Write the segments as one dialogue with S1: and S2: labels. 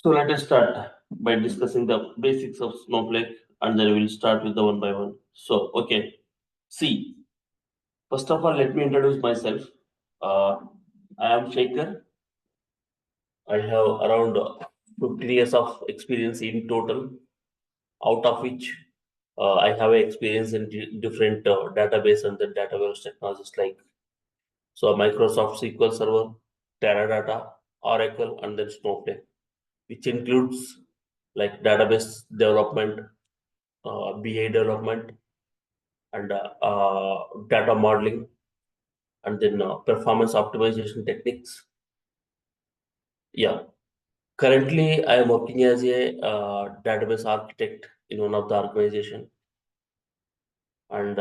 S1: So let us start by discussing the basics of Snowflake, and then we'll start with the one by one. So, okay. See, first of all, let me introduce myself. I am Shekhar. I have around 15 years of experience in total, out of which I have experience in different database and the database technologies like Microsoft SQL Server, Teradata, Oracle, and then Snowflake, which includes like database development, BA development, and data modeling, and then performance optimization techniques. Yeah, currently I am working as a database architect in one of the organization, and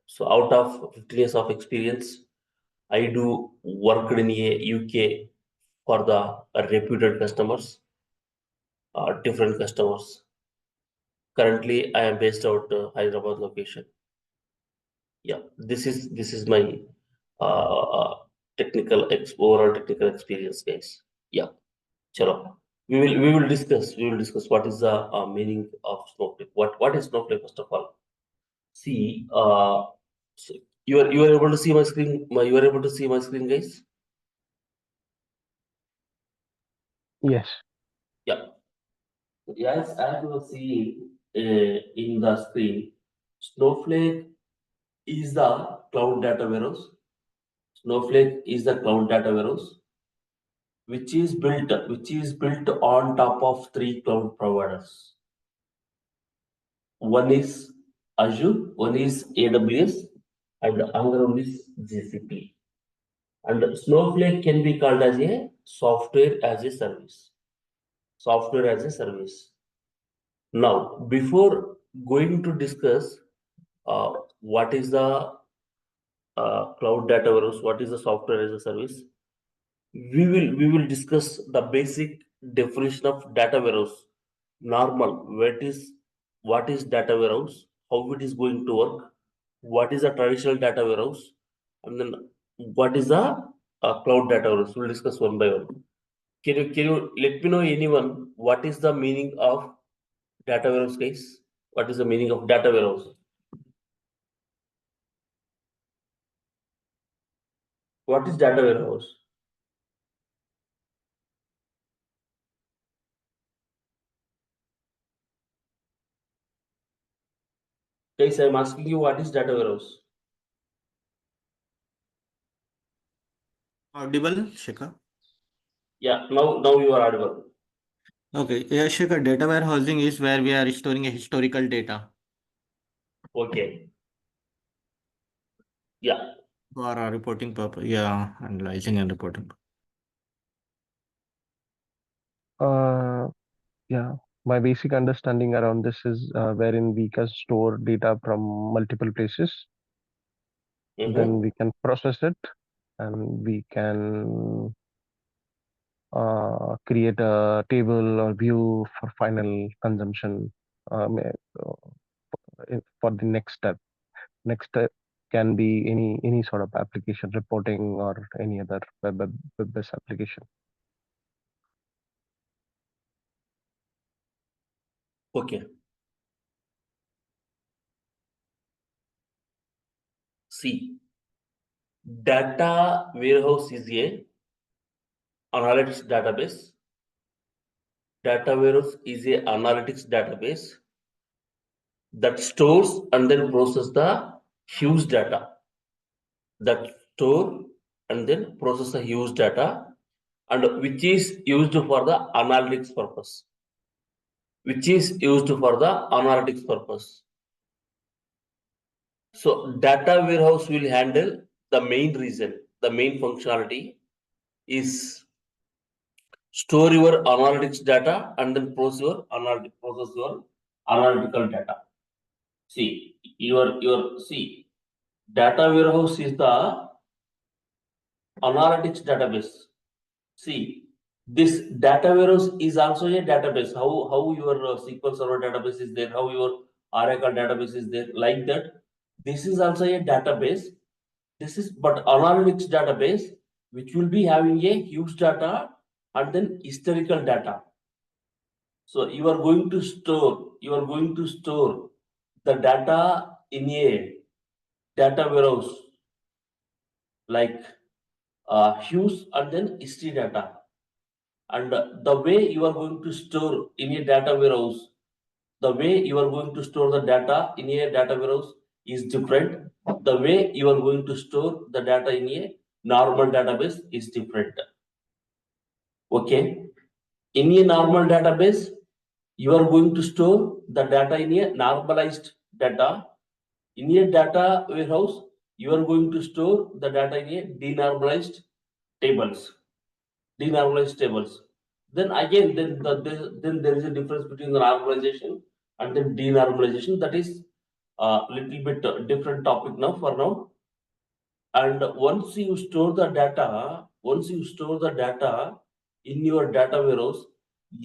S1: so out of 15 years of experience, I do work in a UK for the reputed customers, different customers. Currently, I am based out Hyderabad location. Yeah, this is my uh, overall technical experience, guys. Yeah, chalo. We will discuss what is the meaning of Snowflake. What is Snowflake first of all? See, so you are able to see my screen. You are able to see my screen, guys.
S2: Yes.
S1: Yeah. Yes, as you are seeing in the screen, Snowflake is the cloud data warehouse. Snowflake is the cloud data warehouse which is built on top of three cloud providers. One is Azure, one is AWS, and another one is GCP. And Snowflake can be called as a software as a service. Software as a service. Now, before going to discuss what is the cloud data warehouse, what is the software as a service, we will discuss the basic definition of data warehouse. Normal, what is data warehouse, how it is going to work, what is a traditional data warehouse, and then what is a cloud data warehouse. We'll discuss one by one. Can you let me know anyone what is the meaning of data warehouse, guys? What is the meaning of data warehouse? What is data warehouse? Guys, I'm asking you what is data warehouse.
S3: Audible, Shekhar?
S1: Yeah, now you are audible.
S3: Okay, yeah, Shekhar, data warehousing is where we are storing a historical data
S1: Okay. Yeah.
S3: for our reporting purpose. Yeah, analyzing and reporting.
S2: Yeah, my basic understanding around this is wherein we can store data from multiple places, then we can process it, and we can create a table or view for final consumption for the next step. Next step can be any sort of application reporting or any other web-based application.
S1: Okay. See, data warehouse is a analytics database. Data warehouse is a analytics database that stores and then process the huge data. That store and then process the huge data, and which is used for the analytics purpose. Which is used for the analytics purpose. So data warehouse will handle the main functionality is store your analytics data and then process your analytical data. See, data warehouse is the analytics database. See, this data warehouse is also a database. How your SQL Server database is there, how your Oracle database is there, like that. This is also a database. This is but analytics database, which will be having a huge data and then historical data. So you are going to store the data in a data warehouse like hues and then history data. And the way you are going to store in a data warehouse, the way you are going to store the data in a data warehouse is different. The way you are going to store the data in a normal database is different. Okay. In a normal database, you are going to store the data in a normalized data. In a data warehouse, you are going to store the data in a denormalized tables. Denormalized tables. Then again, then there is a difference between the normalization and then denormalization. That is a little bit different topic now for now. And once you store the data in your data warehouse,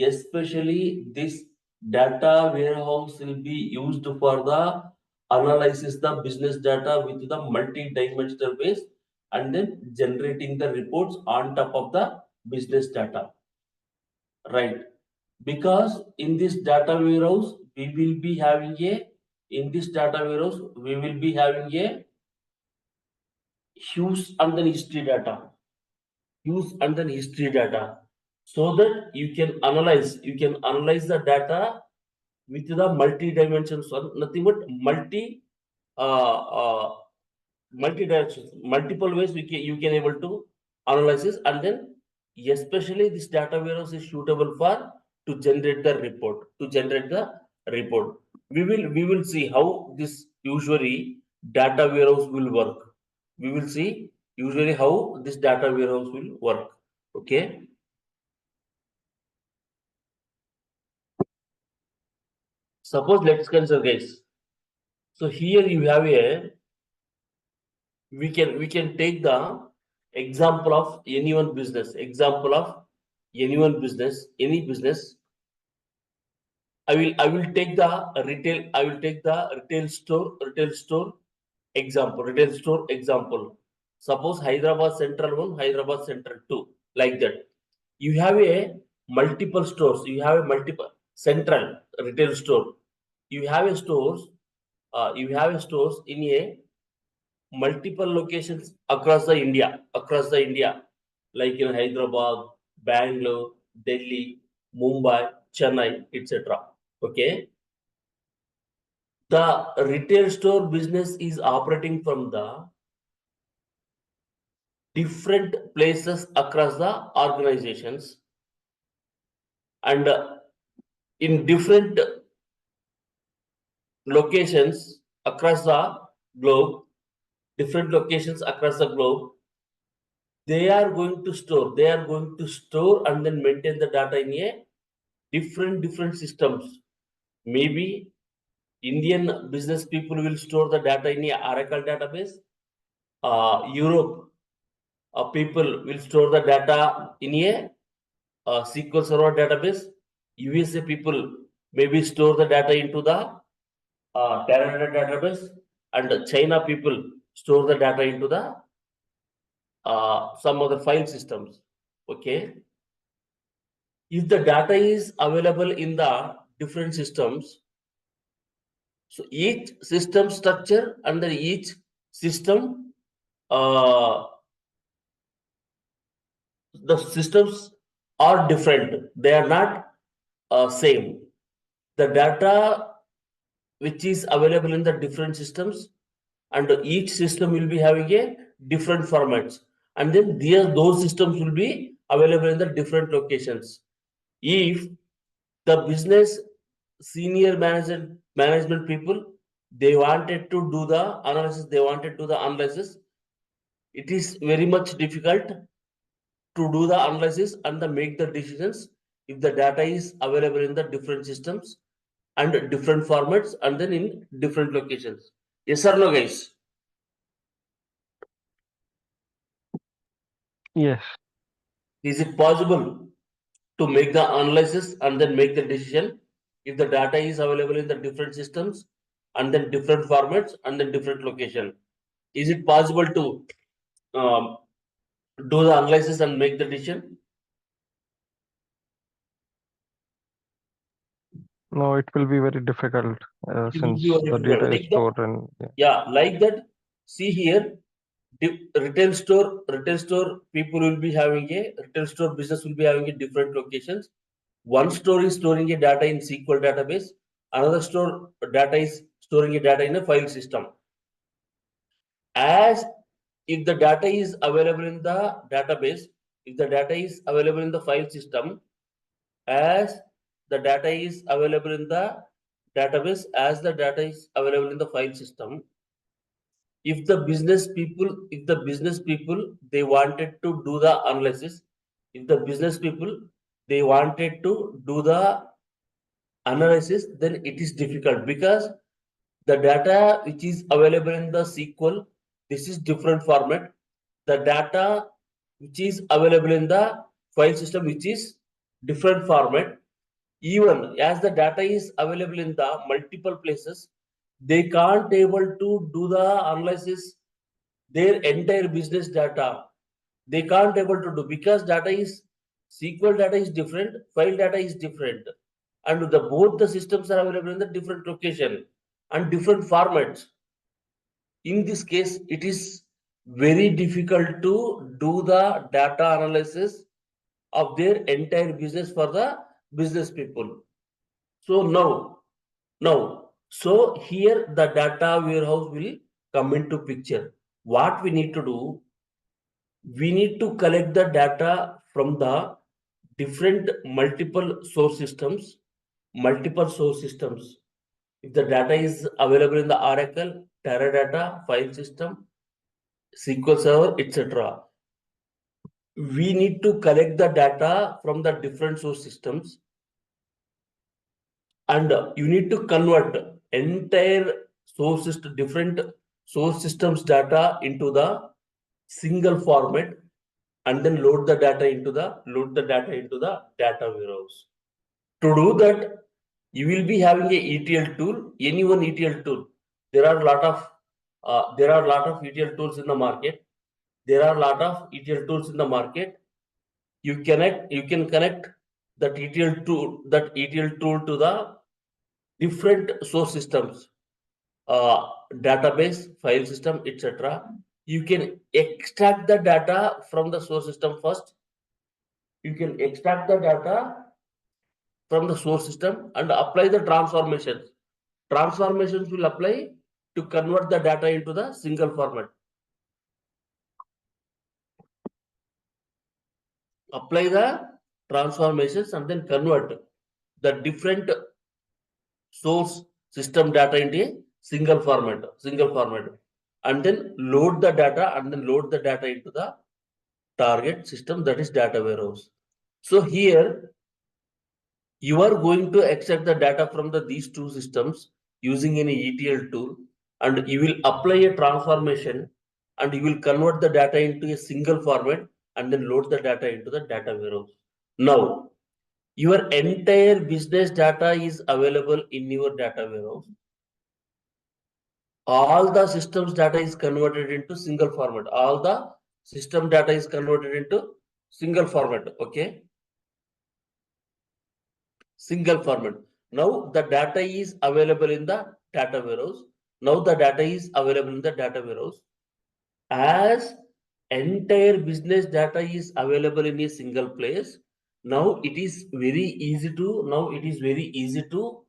S1: especially this data warehouse will be used for the analysis the business data with the multi-dimensional base and then generating the reports on top of the business data, right? Because in this data warehouse we will be having a hues and then history data, so that you can analyze the data with the multi-dimensions, or nothing but uh, uh, multi-dimensions, multiple ways you can able to analyze this. And then especially this data warehouse is suitable for to generate the report. We will see how this usually data warehouse will work. We will see usually how this data warehouse will work. Okay. Suppose let's consider, guys. So here you have a we can take the example of any business. Any business. I will take the retail store example. Suppose Hyderabad Central 1, Hyderabad Central 2, like that. You have a multiple stores. You have a multiple central retail store. You have a stores. You have a stores in a multiple locations across the India, like in Hyderabad, Bangalore, Delhi, Mumbai, Chennai, etc. Okay. The retail store business is operating from the different places across the organizations, and in different locations across the globe, they are going to store and then maintain the data in a different systems. Maybe Indian business people will store the data in a Oracle database. Europe people will store the data in a SQL Server database. USA people maybe store the data into the Teradata database, and China people store the data into the some other file systems. Okay. If the data is available in the different systems, so each system structure under each system, the systems are different. They are not same. The data which is available in the different systems, and each system will be having a different formats, and then those systems will be available in the different locations. If the business senior management people, they wanted to do the analysis, it is very much difficult to do the analysis and make the decisions if the data is available in the different systems and different formats and then in different locations. Yes or no, guys?
S2: Yes.
S1: Is it possible to make the analysis and then make the decision if the data is available in the different systems and then different formats and then different location? Is it possible to do the analysis and make the decision?
S2: No, it will be very difficult
S1: It will
S2: since
S1: be very
S2: the
S1: difficult.
S2: data is
S1: Like that,
S2: stored in. Yeah.
S1: yeah, like that. See here, retail store people will be having a retail store business will be having a different locations. One store is storing a data in SQL database. Another store data is storing a data in a file system. As if the data is available in the database, if the data is available in the file system, as the data is available in the database, as the data is available in the file system, if the business people they wanted to do the analysis, if the business people they wanted to do the analysis, then it is difficult because the data which is available in the SQL, this is different format. The data which is available in the file system, which is different format. Even as the data is available in the multiple places, they can't able to do the analysis their entire business data. They can't able to do because data is SQL data is different, file data is different, and the both the systems are available in the different location and different formats. In this case, it is very difficult to do the data analysis of their entire business for the business people. So so here the data warehouse will come into picture. What we need to do, we need to collect the data from the different multiple source systems. If the data is available in the Oracle, Teradata, file system, SQL Server, etc., we need to collect the data from the different source systems, and you need to convert entire sources to different source systems data into the single format, and then load the data into the data warehouse. To do that, you will be having a ETL tool, any one ETL tool. There are a lot of ETL tools in the market. You can connect that ETL tool to the different source systems, database, file system, etc. You can extract the data from the source system first. You can extract the data from the source system and apply the transformations. Transformations will apply to convert the data into the single format. Apply the transformations and then convert the different source system data into a single format, and then load the data into the target system, that is data warehouse. So here you are going to extract the data from these two systems using any ETL tool, and you will apply a transformation and you will convert the data into a single format and then load the data into the data warehouse. Now, your entire business data is available in your data warehouse. All the systems data is converted into single format. All the system data is converted into single format. Okay. Single format. Now the data is available in the data warehouse. As entire business data is available in a single place, now it is very easy to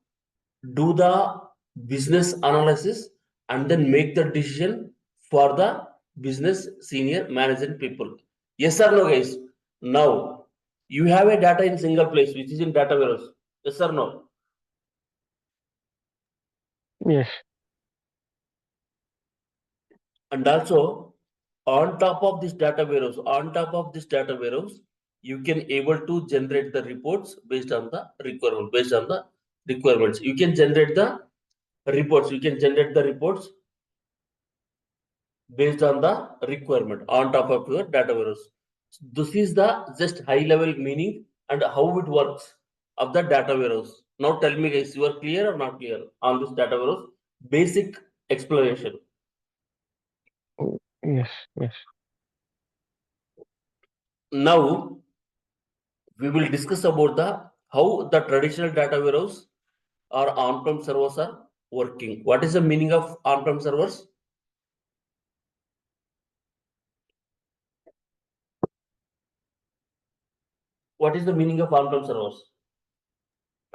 S1: do the business analysis and then make the decision for the business senior management people. Yes or no, guys? Now you have a data in single place which is in data warehouse. Yes or no?
S2: Yes.
S1: And also on top of this data warehouse, you can able to generate the reports based on the requirements. You can generate the reports based on the requirement on top of your data warehouse. This is the just high level meaning and how it works of the data warehouse. Now tell me, guys, you are clear or not clear on this data warehouse? Basic explanation.
S2: Yes. Yes.
S1: Now we will discuss about the how the traditional data warehouse or on-prem servers are working. What is the meaning of on-prem servers? What is the meaning of on-prem servers?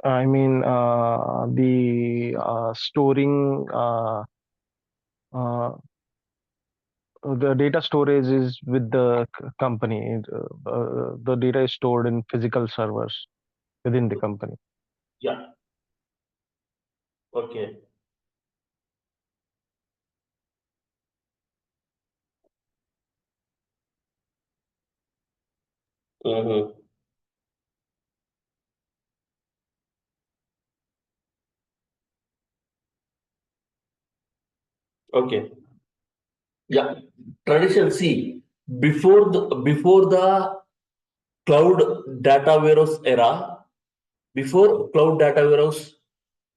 S2: I mean, the storing the data storage is with the company. The data is stored in physical servers within the company.
S1: Yeah. Okay. Mm-hmm. Okay. Yeah. Tradition. See, before the cloud data warehouse era, before cloud data warehouse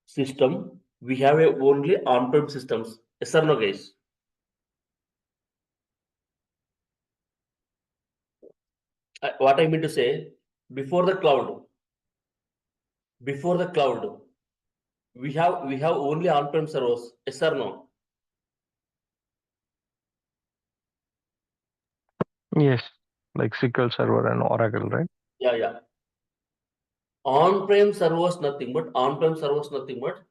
S1: system, we have only on-prem systems. Yes or no, guys? What I mean to say, before the cloud, we have only on-prem servers. Yes or no?
S2: Yes, like SQL Server and Oracle, right?
S1: Yeah, yeah. On-prem servers nothing but on-prem servers nothing but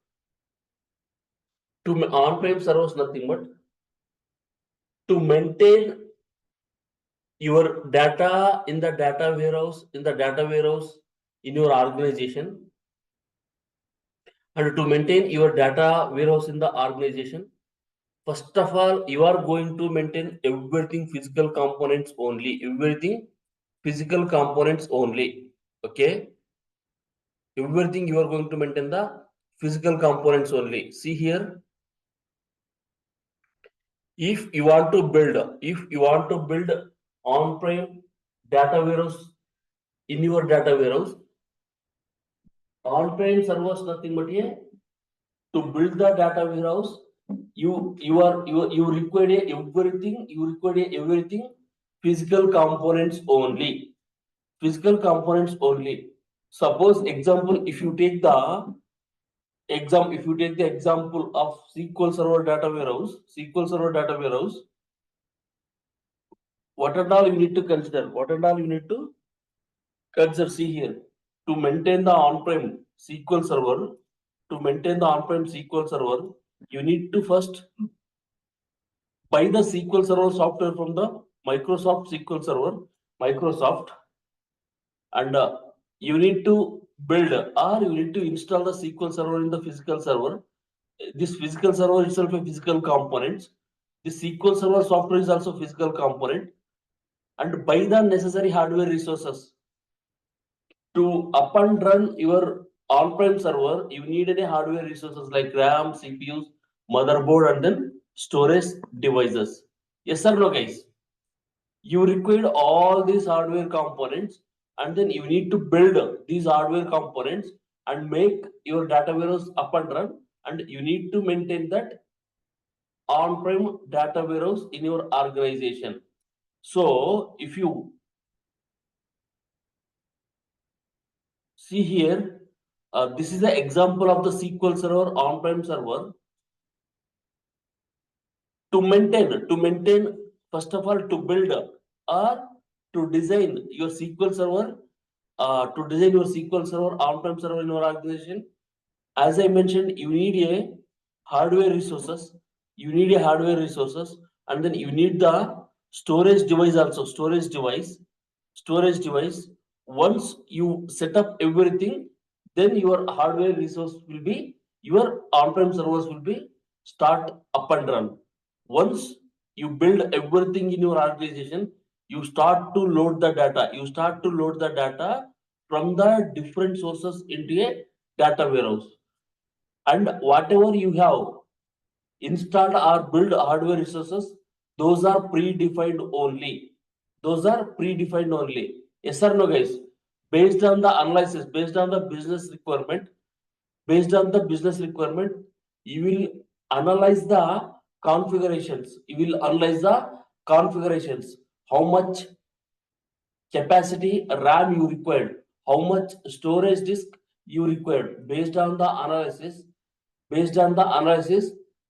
S1: on-prem servers nothing but to maintain your data in the data warehouse in your organization, and to maintain your data warehouse in the organization. First of all, you are going to maintain everything physical components only. Everything physical components only. Okay. Everything you are going to maintain the physical components only. See here. If you want to build on-prem data warehouse in your data warehouse, on-prem servers nothing but here to build the data warehouse. You require everything physical components only. Physical components only. Suppose example, if you take the example of SQL Server data warehouse, what and all you need to consider? See here, to maintain the on-prem SQL Server, you need to first buy the SQL Server software from the Microsoft SQL Server, and you need to build or you need to install the SQL Server in the physical server. This physical server itself a physical component. The SQL Server software is also physical component, and buy the necessary hardware resources to up and run your on-prem server. You need any hardware resources like RAM, CPUs, motherboard, and then storage devices. Yes or no, guys? You require all these hardware components, and then you need to build these hardware components and make your data warehouse up and run, and you need to maintain that on-prem data warehouse in your organization. So if you see here, this is the example of the SQL Server on-prem server. To maintain, first of all, to build or to design your SQL Server, on-prem server in your organization. As I mentioned, you need a hardware resources. And then you need the storage device also. Storage device. Once you set up everything, then your hardware resource will be, your on-prem servers will be start up and run. Once you build everything in your organization, you start to load the data. From the different sources into a data warehouse. And whatever you have installed or build hardware resources, those are predefined only. Yes or no, guys? Based on the analysis, based on the business requirement, you will analyze the configurations. How much capacity RAM you required, how much storage disk you require based on the analysis,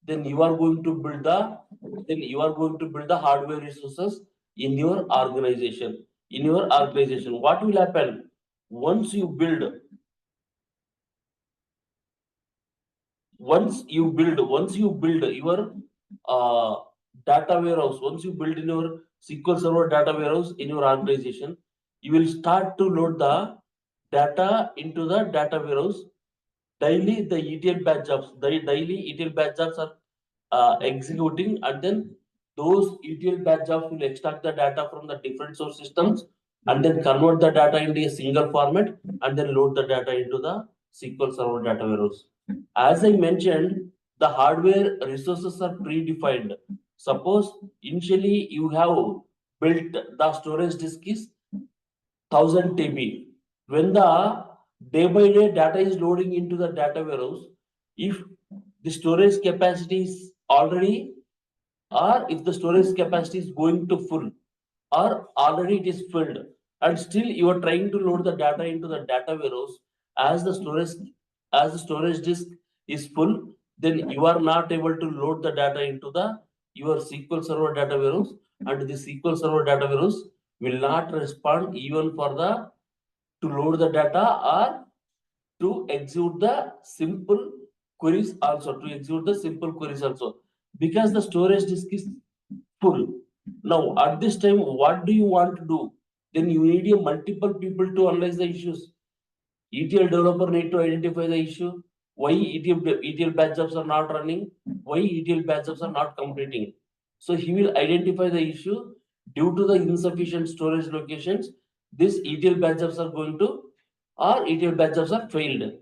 S1: then you are going to build the hardware resources in your organization. What will happen once you build your uh, data warehouse, once you build in your SQL Server data warehouse in your organization, you will start to load the data into the data warehouse. Daily the ETL batch jobs, are executing, and then those ETL batch jobs will extract the data from the different source systems and then convert the data into a single format and then load the data into the SQL Server data warehouse. As I mentioned, the hardware resources are predefined. Suppose initially you have built the storage disk is 1000 TB. When the day by day data is loading into the data warehouse, if the storage capacity is already, or if the storage capacity is going to full, or already it is filled, and still you are trying to load the data into the data warehouse, as the storage disk is full, then you are not able to load the data into the your SQL Server data warehouse, and the SQL Server data warehouse will not respond even for the to load the data or to execute the simple queries also, because the storage disk is full. Now at this time, what do you want to do? Then you need a multiple people to analyze the issues. ETL developer need to identify the issue. Why ETL batch jobs are not running? Why ETL batch jobs are not completing? So he will identify the issue due to the insufficient storage locations. This ETL batch jobs are going to, or ETL batch jobs are failed.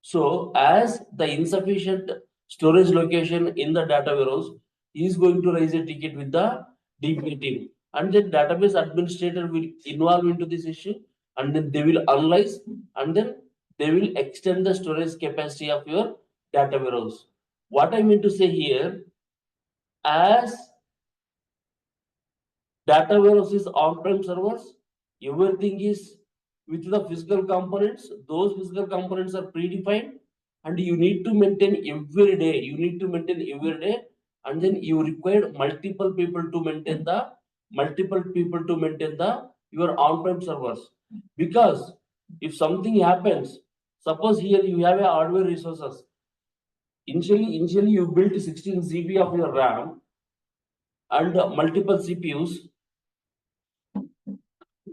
S1: So as the insufficient storage location in the data warehouse, he is going to raise a ticket with the DB team, and then database administrator will involve into this issue, and then they will analyze, and then they will extend the storage capacity of your data warehouse. What I mean to say here, as data warehouse is on-prem servers, everything is with the physical components. Those physical components are predefined, and you need to maintain every day. And then you require multiple people to maintain the your on-prem servers. Because if something happens, suppose here you have a hardware resources. Initially you built 16 GB of your RAM and multiple CPUs.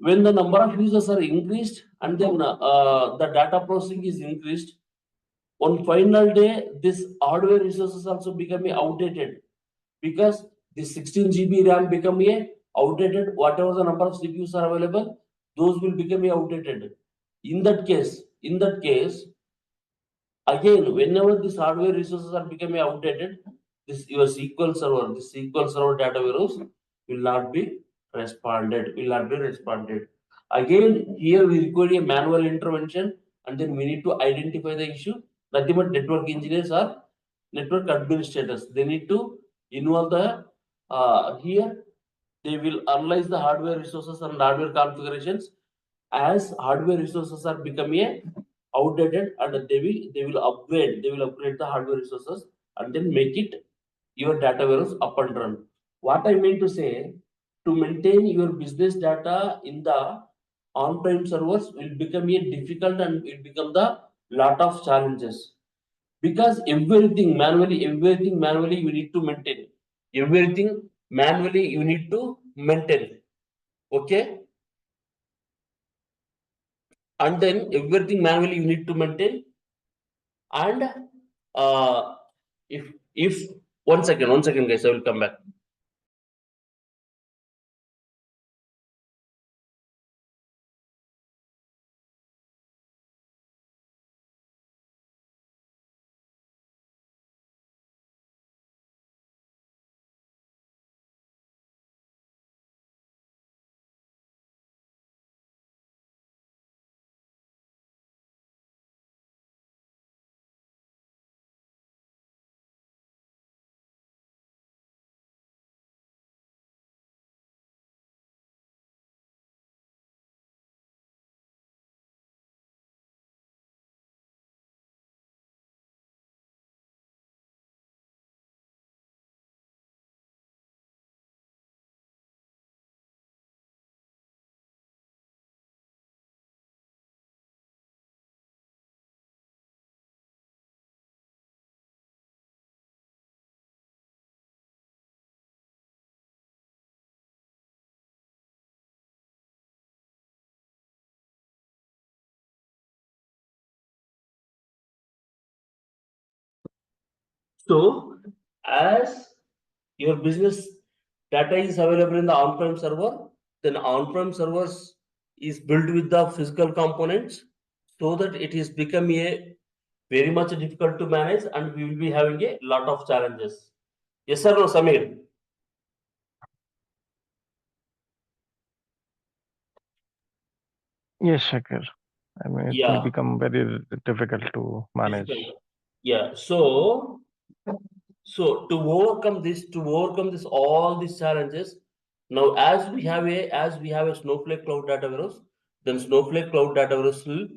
S1: When the number of users are increased, and then the data processing is increased, on final day this hardware resources also become outdated, because the 16 GB RAM become outdated. Whatever the number of CPUs are available, those will become outdated. In that case, again, whenever these hardware resources are becoming outdated, this your SQL Server data warehouse will not be responded. Again, here we require a manual intervention, and then we need to identify the issue. Nothing but network engineers or network administrators. They need to involve the here. They will analyze the hardware resources and hardware configurations. As hardware resources are becoming outdated, and they will upgrade the hardware resources, and then make it your data warehouse up and run. What I mean to say, to maintain your business data in the on-prem servers will become a difficult, and it become the lot of challenges, because everything manually you need to maintain. Everything manually you need to maintain. Okay, and then everything manually you need to maintain. And uh, if one second guys, I will come back. So as your business data is available in the on-prem server, then on-prem servers is built with the physical components so that it is become a very much difficult to manage and we will be having a lot of challenges. Yes sir, no, Samir?
S2: Yes, Shekhar. I mean, it will
S1: Yeah,
S2: become very difficult to manage.
S1: difficult. Yeah, so to overcome this all these challenges, now as we have a Snowflake Cloud Data Warehouse, then Snowflake Cloud Data Warehouse will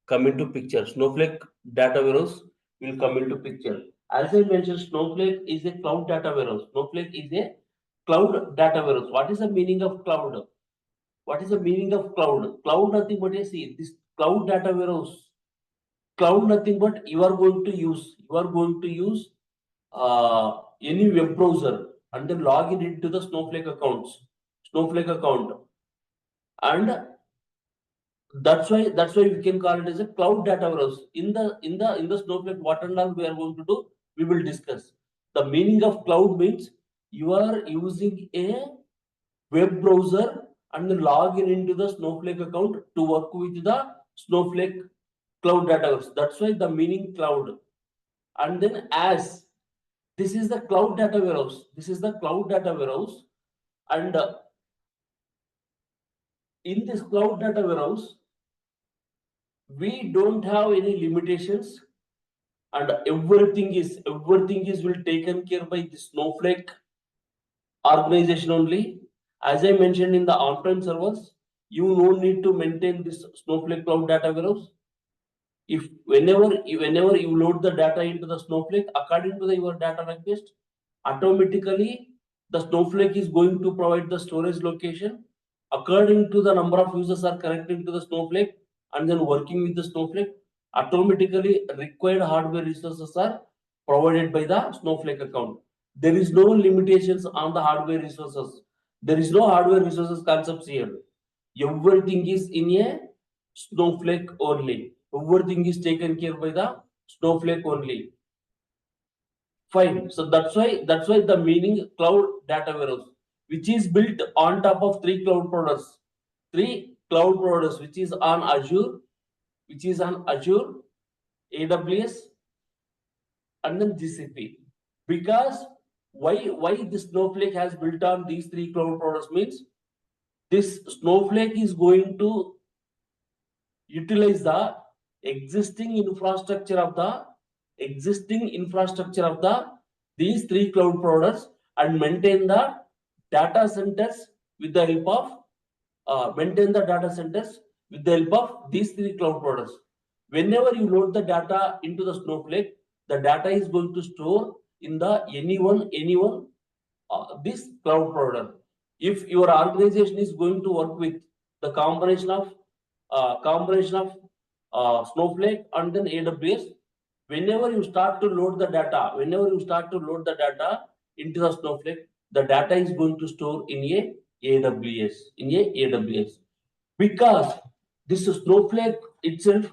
S1: come into picture. Snowflake Data Warehouse will come into picture. As I mentioned, Snowflake is a cloud data warehouse. Snowflake is a cloud data warehouse. What is the meaning of cloud? What is the meaning of cloud? Cloud nothing but a see this cloud data warehouse. Cloud nothing but you are going to use any web browser and then log in into the Snowflake account, and that's why we can call it as a cloud data warehouse. In the Snowflake, what and all we are going to do, we will discuss. The meaning of cloud means you are using a web browser and then log in into the Snowflake account to work with the Snowflake cloud data warehouse. That's why the meaning cloud. And then as this is the cloud data warehouse, and in this cloud data warehouse we don't have any limitations, and everything is will taken care by the Snowflake organization only. As I mentioned, in the on-prem servers you no need to maintain this Snowflake cloud data warehouse. If whenever you load the data into the Snowflake according to your data request, automatically the Snowflake is going to provide the storage location according to the number of users are connecting to the Snowflake and then working with the Snowflake. Automatically required hardware resources are provided by the Snowflake account. There is no limitations on the hardware resources. There is no hardware resources concepts here. Everything is in a Snowflake only. Everything is taken care by the Snowflake only. Fine. So that's why the meaning cloud data warehouse, which is built on top of three cloud products. Three cloud products, which is on Azure, AWS, and then GCP. Because why this Snowflake has built on these three cloud products means this Snowflake is going to utilize the existing infrastructure of these three cloud products and maintain the data centers with the help of these three cloud products. Whenever you load the data into the Snowflake, the data is going to store in the anyone this cloud product. If your organization is going to work with the combination of Snowflake and then AWS, whenever you start to load the data into the Snowflake, the data is going to store in a AWS. Because this Snowflake itself,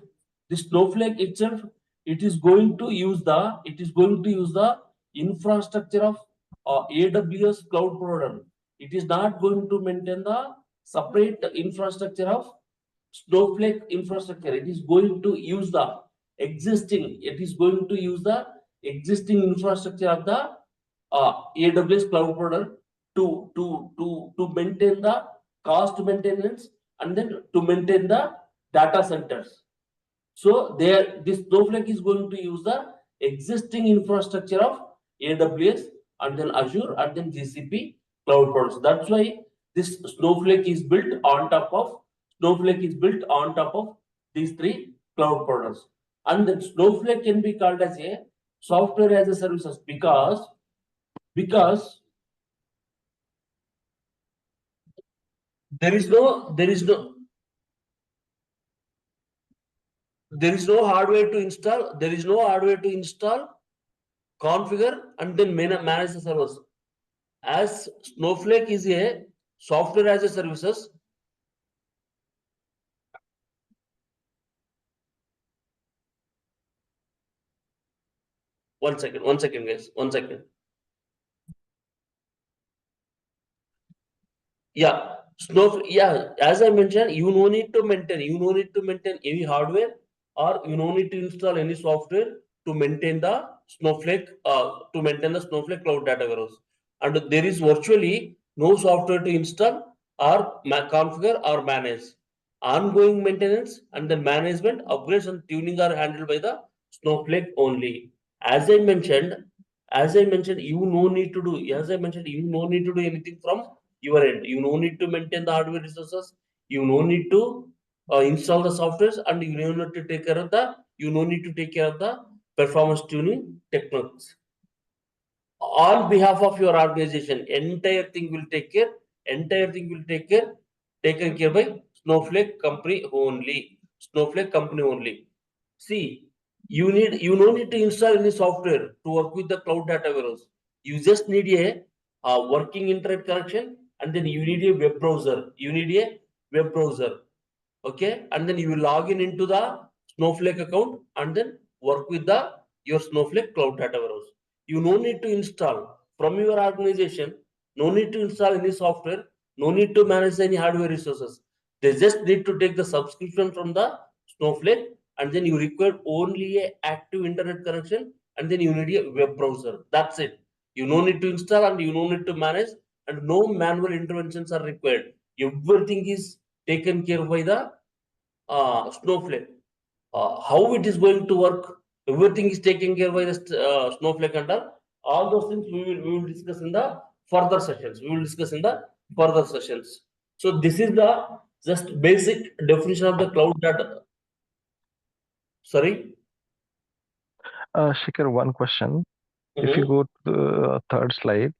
S1: it is going to use the infrastructure of AWS cloud provider. It is not going to maintain the separate infrastructure of Snowflake infrastructure. It is going to use the existing infrastructure of the AWS cloud provider to maintain the cost maintenance and then to maintain the data centers. So this Snowflake is going to use the existing infrastructure of AWS and then Azure and then GCP cloud products. That's why this Snowflake is built on top of these three cloud products. And then Snowflake can be called as a software as a services because there is no hardware to install, configure, and then manage the servers. As Snowflake is a software as a services, One second, guys. 1 second. Yeah, yeah, as I mentioned, you no need to maintain. You no need to maintain any hardware, or you no need to install any software to maintain the Snowflake cloud data warehouse. And there is virtually no software to install or configure or manage. Ongoing maintenance and then management, upgrades and tuning are handled by the Snowflake only. As I mentioned, you no need to do. As I mentioned, you no need to do anything from your end. You no need to maintain the hardware resources. You no need to install the softwares, and you no need to take care of the. You no need to take care of the performance tuning techniques on behalf of your organization. Entire thing will take care. Entire thing will take care. Taken care by Snowflake company only. Snowflake company only. See, you no need to install any software to work with the cloud data warehouse. You just need a working internet connection, and then you need a web browser. You need a web browser, okay? And then you will log in into the Snowflake account and then work with the your Snowflake cloud data warehouse. You no need to install from your organization. No need to install any software. No need to manage any hardware resources. They just need to take the subscription from the Snowflake, and then you require only a active internet connection, and then you need a web browser. That's it. You no need to install, and you no need to manage, and no manual interventions are required. Everything is taken care by the Snowflake. How it is going to work, everything is taken care by the Snowflake, and all those things we will discuss in the further sessions. We will discuss in the further sessions. So this is the just basic definition of the cloud data. Sorry.
S2: Shikhar, one question. If you go to the third slide,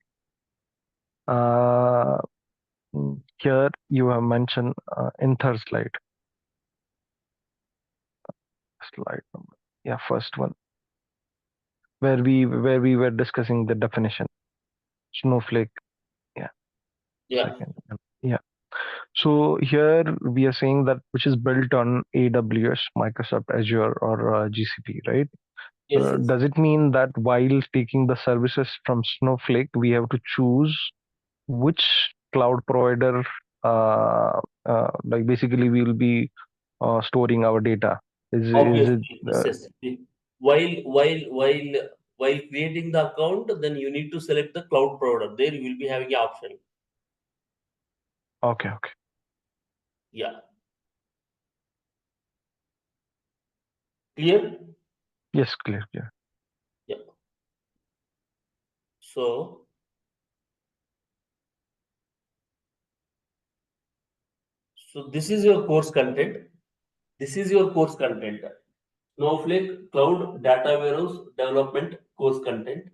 S2: here you have mentioned in third slide number, yeah, first one, where we were discussing the definition, Snowflake, second, yeah. So here we are saying that which is built on AWS, Microsoft Azure, or GCP, right?
S1: Yes.
S2: Does it mean that while taking the services from Snowflake, we have to choose which cloud provider, like basically we will be storing our data? Is it?
S1: Yes. While creating the account, then you need to select the cloud provider. There you will be having an option.
S2: Okay.
S1: Yeah. Clear?
S2: Yes, clear.
S1: Yeah. So this is your course content. Snowflake Cloud Data Warehouse Development course content.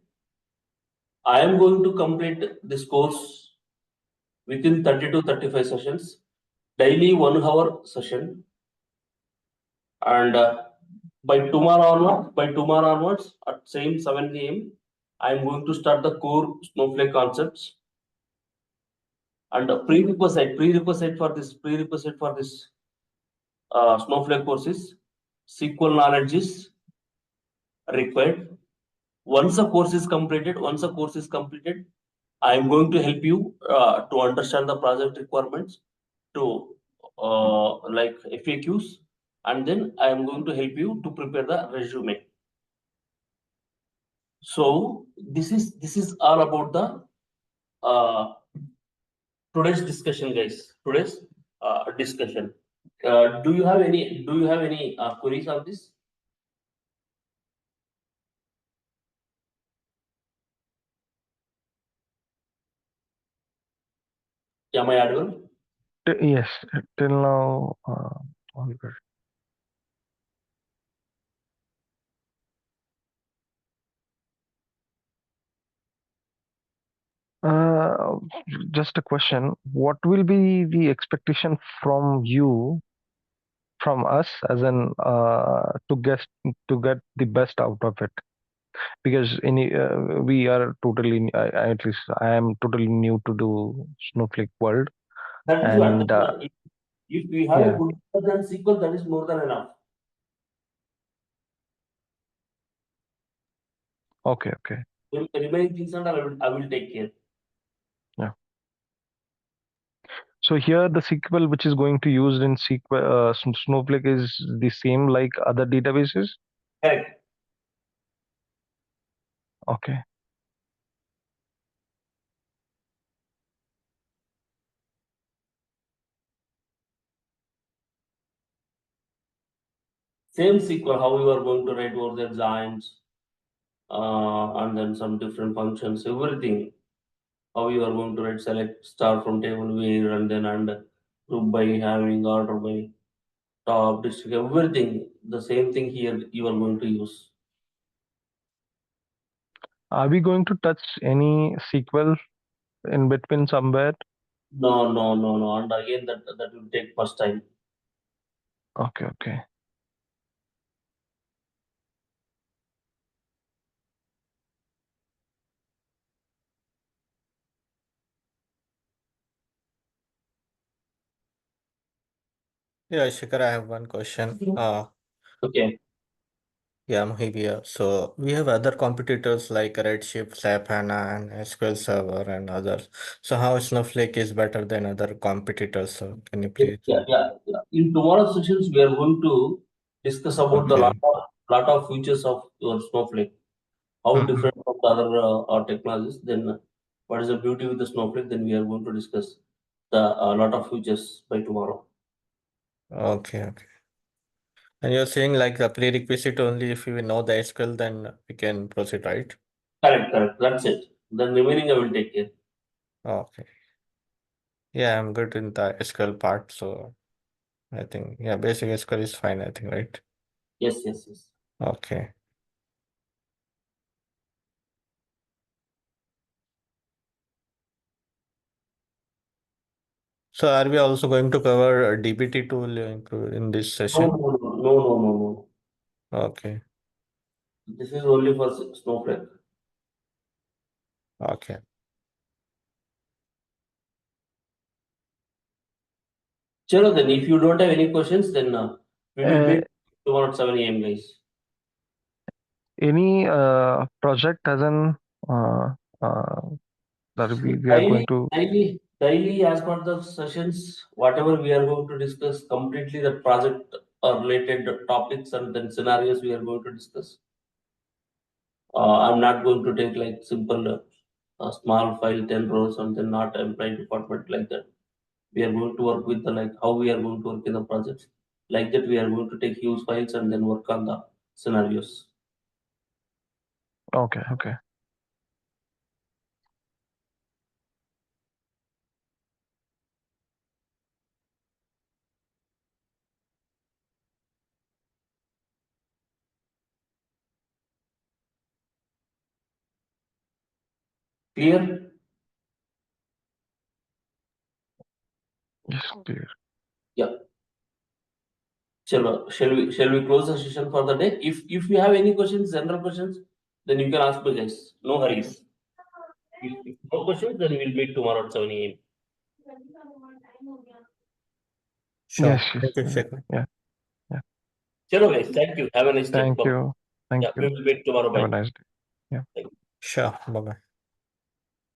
S1: I am going to complete this course within 30 to 35 sessions, daily 1 hour session, and by tomorrow onwards at same 7 a.m. I am going to start the core Snowflake concepts, and prerequisite for this Snowflake courses, SQL knowledge is required. Once a course is completed, I am going to help you to understand the project requirements, to like FAQs, and then I am going to help you to prepare the resume. So this is all about the today's discussion, guys. Today's discussion. Do you have any queries on this? Am I audible?
S2: Yes, till now, all good. Just a question. What will be the expectation from you, from us, as in to get the best out of it? Because we are totally, at least I am totally new to do Snowflake world.
S1: That is
S2: And
S1: if we have a good than SQL, that is more than enough.
S2: Okay, okay.
S1: The remaining things and I will take care.
S2: So here the SQL which is going to use in SQL Snowflake is the same like other databases.
S1: Correct.
S2: Okay.
S1: Same SQL, how you are going to write over the joins, and then some different functions, everything. How you are going to write select star from table where and then and group by having order by top district, everything. The same thing here you are going to use.
S2: Are we going to touch any SQL in between somewhere?
S1: No, no, no, no. And again that will take first time.
S2: Okay, okay.
S3: Yeah, Shekhar, I have one question.
S1: Okay.
S3: Yeah, I'm here. So we have other competitors like Redshift, SAP HANA, and SQL Server and others. So how Snowflake is better than other competitors? So can you please?
S1: Yeah. In tomorrow's sessions, we are going to discuss about the
S3: Okay.
S1: lot of features of your Snowflake. How
S3: Mhm.
S1: different from the other technologies. Then what is the beauty with the Snowflake? Then we are going to discuss the lot of features by tomorrow.
S3: Okay, okay. And you're saying like the prerequisite only if we know the SQL, then we can proceed, right?
S1: Correct. That's it. The remaining I will take care.
S3: Okay. Yeah, I'm good in the SQL part, so I think yeah, basic SQL is fine, I think, right?
S1: Yes.
S3: Okay. So are we also going to cover a DBT tool in this session?
S1: No.
S3: Okay.
S1: This is only for Snowflake.
S3: Okay.
S1: Chalo then, if you don't have any questions, then we will
S2: Uh,
S1: meet tomorrow at 7 a.m. guys.
S2: any project as an that we are going to
S1: Daily, as per the sessions, whatever we are going to discuss, completely the project related topics and then scenarios we are going to discuss. I'm not going to take like simple small file 10 rows and then not employee department like that. We are going to work with the like how we are going to work in the projects. Like that, we are going to take huge files and then work on the scenarios.
S2: okay.
S1: Clear?
S2: Yes, clear.
S1: Yeah. Shall we close the session for the day? If you have any questions, general questions, then you can ask me guys. No hurries. If no questions, then we'll meet tomorrow at 7 a.m.
S3: Sure.
S2: Yes,
S3: Thank you, Shekhar.
S2: yeah.
S1: Chalo guys, thank you. Have a nice day.
S2: Thank
S1: Bye.
S2: you. Thank
S1: Yeah, we
S2: you.
S1: will meet tomorrow.
S2: Have a
S1: Bye.
S2: nice day. Yeah.
S3: Sure. Bye-bye.